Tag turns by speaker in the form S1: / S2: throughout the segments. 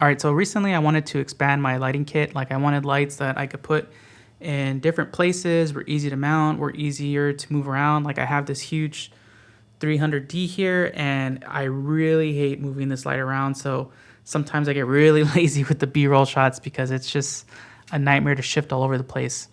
S1: All right, so recently I wanted to expand my lighting kit. Like I wanted lights that I could put in different places, were easy to mount, were easier to move around. Like I have this huge 300D here and I really hate moving this light around. So sometimes I get really lazy with the B-roll shots because it's just a nightmare to shift all over the place.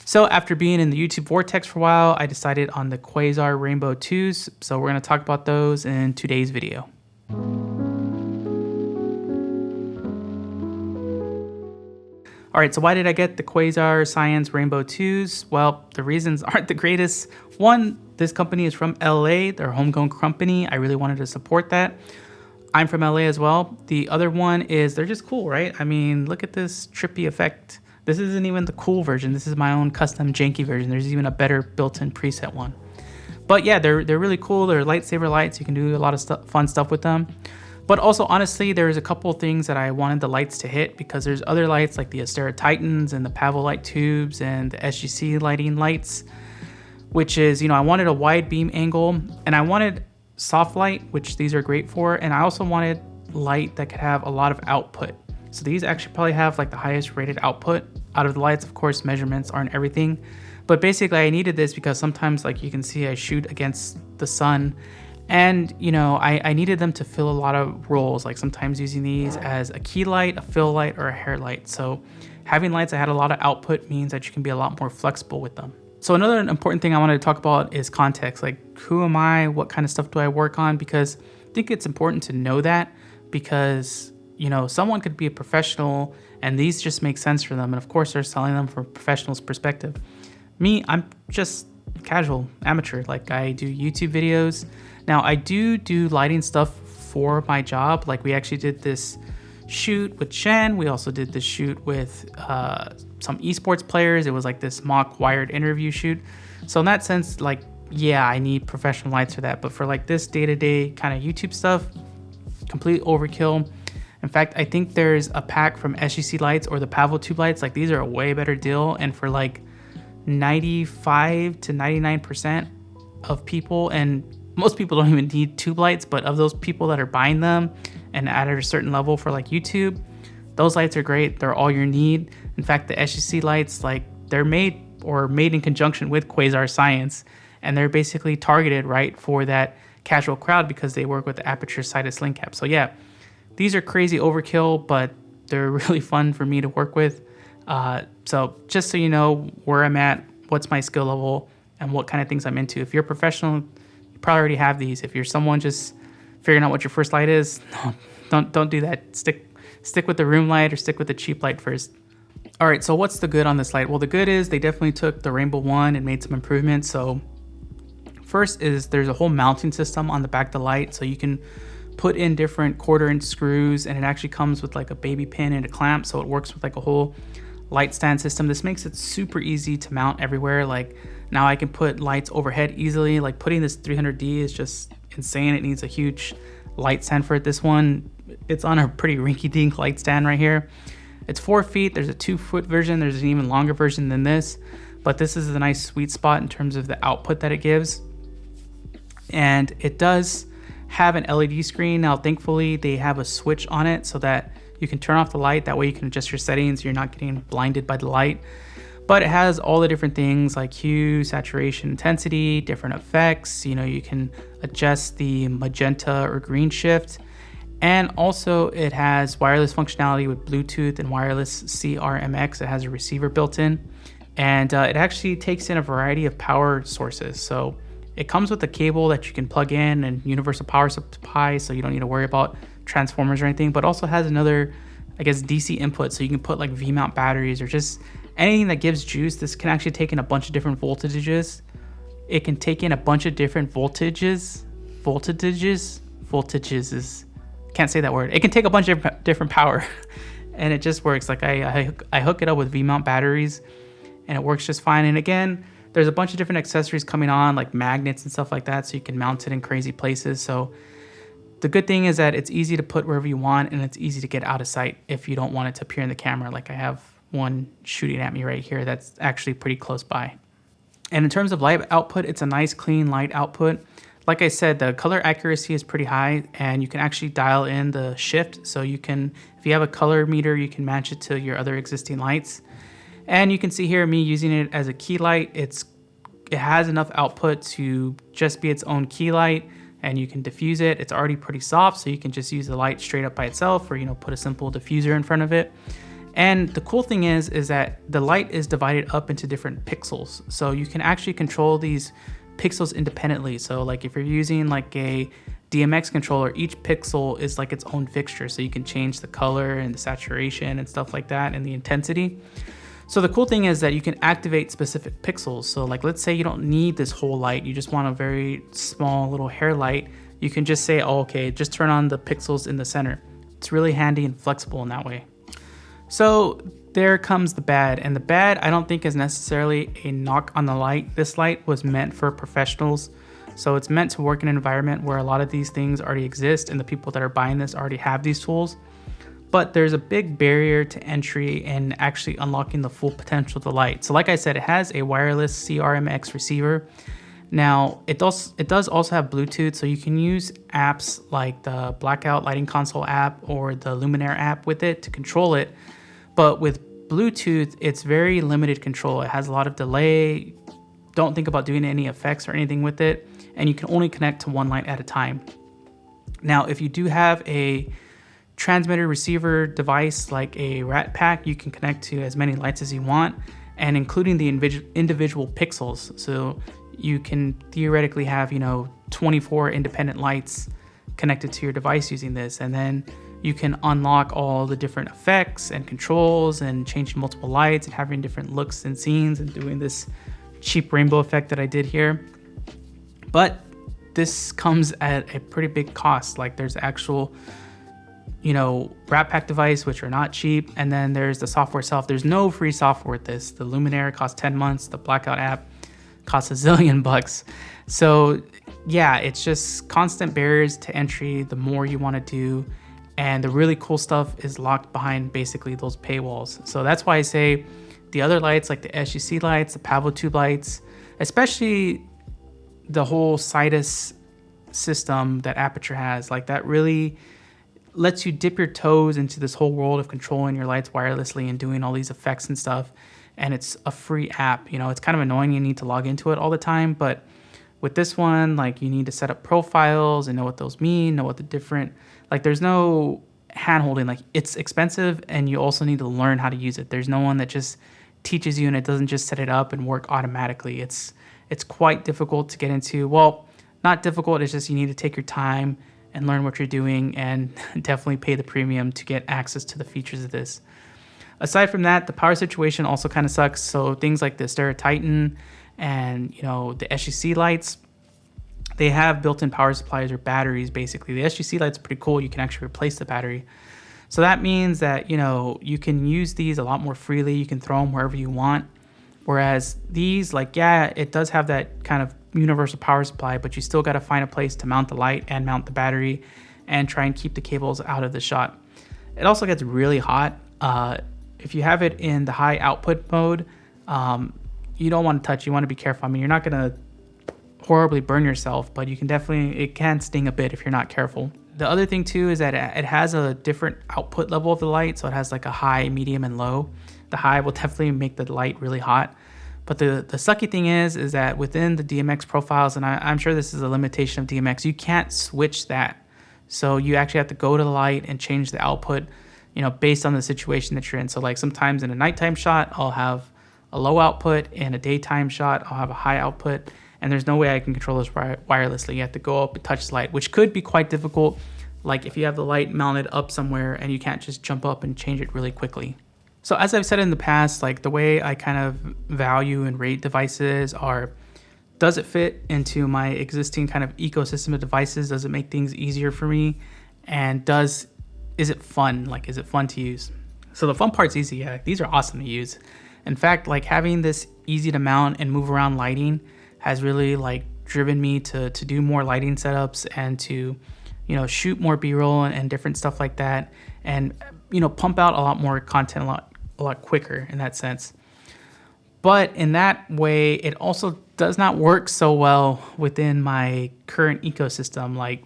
S1: So after being in the YouTube vortex for a while, I decided on the Quasar Rainbow 2s. So we're gonna talk about those in today's video. All right, so why did I get the Quasar Science Rainbow 2s? Well, the reasons aren't the greatest. One, this company is from LA, they're a homegrown company. I really wanted to support that. I'm from LA as well. The other one is they're just cool, right? I mean, look at this trippy effect. This isn't even the cool version. This is my own custom janky version. There's even a better built-in preset one. But yeah, they're really cool. They're lightsaber lights. You can do a lot of fun stuff with them. But also, honestly, there's a couple of things that I wanted the lights to hit because there's other lights like the Astera Titans and the Pavo light tubes and the SGC lighting lights, which is, I wanted a wide beam angle and I wanted soft light, which these are great for. And I also wanted light that could have a lot of output. So these actually probably have like the highest rated output out of the lights. Of course, measurements aren't everything, but basically I needed this because sometimes, like you can see, I shoot against the sun. And, I needed them to fill a lot of roles, like sometimes using these as a key light, a fill light, or a hair light. So having lights that had a lot of output means that you can be a lot more flexible with them. So another important thing I wanted to talk about is context. Like, who am I? What kind of stuff do I work on? Because I think it's important to know that because, someone could be a professional and these just make sense for them. And of course, they're selling them from a professional's perspective. Me, I'm just casual, amateur. Like I do YouTube videos. Now I do lighting stuff for my job. Like we actually did this shoot with Shen. We also did this shoot with some esports players. It was like this mock wired interview shoot. So in that sense, like, yeah, I need professional lights for that. But for like this day-to-day kind of YouTube stuff, complete overkill. In fact, I think there's a pack from SGC lights or the Pavo tube lights. Like these are a way better deal. And for like 95 to 99% of people, and most people don't even need tube lights, but of those people that are buying them and at a certain level for like YouTube, those lights are great. They're all you need. In fact, the SGC lights, like they're made in conjunction with Quasar Science, and they're basically targeted right for that casual crowd because they work with the aperture sighted sling cap. So yeah, these are crazy overkill, but they're really fun for me to work with. So just so you know where I'm at, what's my skill level, and what kind of things I'm into. If you're a professional, you probably already have these. If you're someone just figuring out what your first light is, don't do that. Stick with the room light or stick with the cheap light first. All right, so what's the good on this light? Well, the good is they definitely took the Rainbow 1 and made some improvements. So first is there's a whole mounting system on the back of the light, so you can put in different 1/4-inch screws, and it actually comes with like a baby pin and a clamp, so it works with like a whole light stand system. This makes it super easy to mount everywhere. Like now I can put lights overhead easily. Like putting this 300D is just insane. It needs a huge light stand for it. This one, it's on a pretty rinky-dink light stand right here. It's 4 feet. There's a 2-foot version. There's an even longer version than this, but this is a nice sweet spot in terms of the output that it gives. And it does have an LED screen. Now, thankfully, they have a switch on it so that you can turn off the light. That way you can adjust your settings. You're not getting blinded by the light. But it has all the different things like hue, saturation, intensity, different effects. You can adjust the magenta or green shift. And also it has wireless functionality with Bluetooth and wireless CRMX. It has a receiver built in. And it actually takes in a variety of power sources. So it comes with a cable that you can plug in and universal power supply, so you don't need to worry about transformers or anything, but also has another, I guess, DC input, so you can put like V-mount batteries or just anything that gives juice. This can actually take in a bunch of different voltages. It can take in a bunch of different voltages is, can't say that word. It can take a bunch of different power and it just works. Like I hook it up with V-mount batteries and it works just fine. And again, there's a bunch of different accessories coming on, like magnets and stuff like that, so you can mount it in crazy places. So the good thing is that it's easy to put wherever you want, and it's easy to get out of sight if you don't want it to appear in the camera. Like I have one shooting at me right here that's actually pretty close by. And in terms of light output, it's a nice clean light output. Like I said, the color accuracy is pretty high, and you can actually dial in the shift. So you can, if you have a color meter, you can match it to your other existing lights. And you can see here me using it as a key light. It has enough output to just be its own key light, and you can diffuse it. It's already pretty soft, so you can just use the light straight up by itself, or put a simple diffuser in front of it. And the cool thing is that the light is divided up into different pixels, so you can actually control these pixels independently. So like if you're using like a DMX controller, each pixel is like its own fixture, so you can change the color and the saturation and stuff like that, and the intensity. So the cool thing is that you can activate specific pixels. So like, let's say you don't need this whole light, you just want a very small little hair light. You can just say, oh, okay, just turn on the pixels in the center. It's really handy and flexible in that way. So there comes the bad, and the bad I don't think is necessarily a knock on the light. This light was meant for professionals. So it's meant to work in an environment where a lot of these things already exist, and the people that are buying this already have these tools. But there's a big barrier to entry in actually unlocking the full potential of the light. So like I said, it has a wireless CRMX receiver. Now, it does also have Bluetooth, so you can use apps like the Blackout Lighting Console app or the Luminaire app with it to control it. But with Bluetooth, it's very limited control. It has a lot of delay. Don't think about doing any effects or anything with it. And you can only connect to one light at a time. Now, if you do have a transmitter receiver device like a rat pack, you can connect to as many lights as you want, and including the individual pixels. So you can theoretically have 24 independent lights connected to your device using this, and then you can unlock all the different effects and controls and changing multiple lights and having different looks and scenes and doing this cheap rainbow effect that I did here. But this comes at a pretty big cost. Like there's actual rat pack device, which are not cheap, and then there's the software itself. There's no free software with this. The Luminaire costs 10 months, the Blackout app costs $1 zillion. So yeah, it's just constant barriers to entry the more you want to do, and the really cool stuff is locked behind basically those paywalls. So that's why I say the other lights, like the SUC lights, the Pavo tube lights, especially the whole Sidus system that Aperture has, like that really lets you dip your toes into this whole world of controlling your lights wirelessly and doing all these effects and stuff. And it's a free app. It's kind of annoying you need to log into it all the time, but with this one, like you need to set up profiles and know what those mean, know what the different, like there's no hand holding. Like it's expensive, and you also need to learn how to use it. There's no one that just teaches you, and it doesn't just set it up and work automatically. It's quite difficult to get into. Well, not difficult, it's just you need to take your time and learn what you're doing, and definitely pay the premium to get access to the features of this. Aside from that, the power situation also kind of sucks. So things like the Astera Titan and the SUC lights, they have built-in power supplies or batteries. Basically, the SUC light's pretty cool. You can actually replace the battery. So that means that you can use these a lot more freely. You can throw them wherever you want. Whereas these, like, yeah, it does have that kind of universal power supply, but you still got to find a place to mount the light and mount the battery and try and keep the cables out of the shot. It also gets really hot. If you have it in the high output mode, you don't want to touch. You want to be careful. I mean, you're not going to horribly burn yourself, but it can sting a bit if you're not careful. The other thing too is that it has a different output level of the light. So it has like a high, medium, and low. The high will definitely make the light really hot. But the sucky thing is that within the DMX profiles, and I'm sure this is a limitation of DMX, you can't switch that. So you actually have to go to the light and change the output, based on the situation that you're in. So like sometimes in a nighttime shot, I'll have a low output. In a daytime shot, I'll have a high output. And there's no way I can control this wirelessly. You have to go up and touch the light, which could be quite difficult. Like if you have the light mounted up somewhere and you can't just jump up and change it really quickly. So as I've said in the past, like the way I kind of value and rate devices are, does it fit into my existing kind of ecosystem of devices? Does it make things easier for me? And is it fun? Like, is it fun to use? So the fun part's easy. Yeah, these are awesome to use. In fact, like having this easy to mount and move around lighting has really like driven me to do more lighting setups and to, shoot more B-roll and different stuff like that. And, pump out a lot more content a lot quicker in that sense. But in that way, it also does not work so well within my current ecosystem. Like,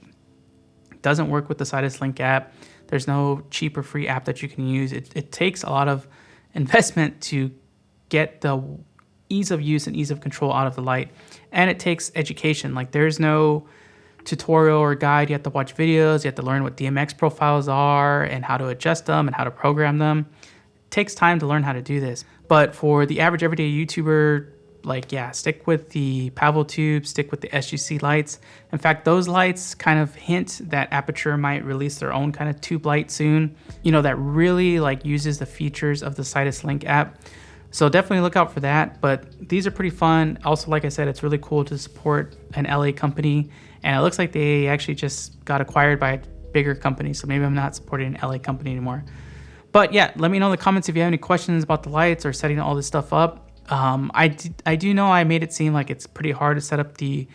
S1: doesn't work with the Sidus Link app. There's no cheap or free app that you can use. It takes a lot of investment to get the ease of use and ease of control out of the light. And it takes education. Like, there's no tutorial or guide. You have to watch videos. You have to learn what DMX profiles are and how to adjust them and how to program them. It takes time to learn how to do this. But for the average everyday YouTuber, like, yeah, stick with the Pavel tube, stick with the SGC lights. In fact, those lights kind of hint that Aperture might release their own kind of tube light soon, you know, that really like uses the features of the Sidus Link app. So definitely look out for that. But these are pretty fun. Also, like I said, it's really cool to support an LA company. And it looks like they actually just got acquired by a bigger company. So maybe I'm not supporting an LA company anymore. But yeah, let me know in the comments if you have any questions about the lights or setting all this stuff up. I do know I made it seem like it's pretty hard to set up the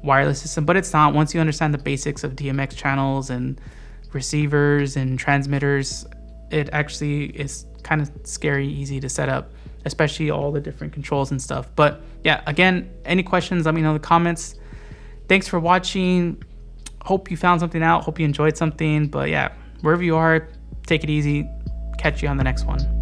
S1: wireless system, but it's not. Once you understand the basics of DMX channels and receivers and transmitters, it actually is kind of scary easy to set up, especially all the different controls and stuff. But yeah, again, any questions, let me know in the comments. Thanks for watching. Hope you found something out. Hope you enjoyed something. But yeah, wherever you are, take it easy. Catch you on the next one.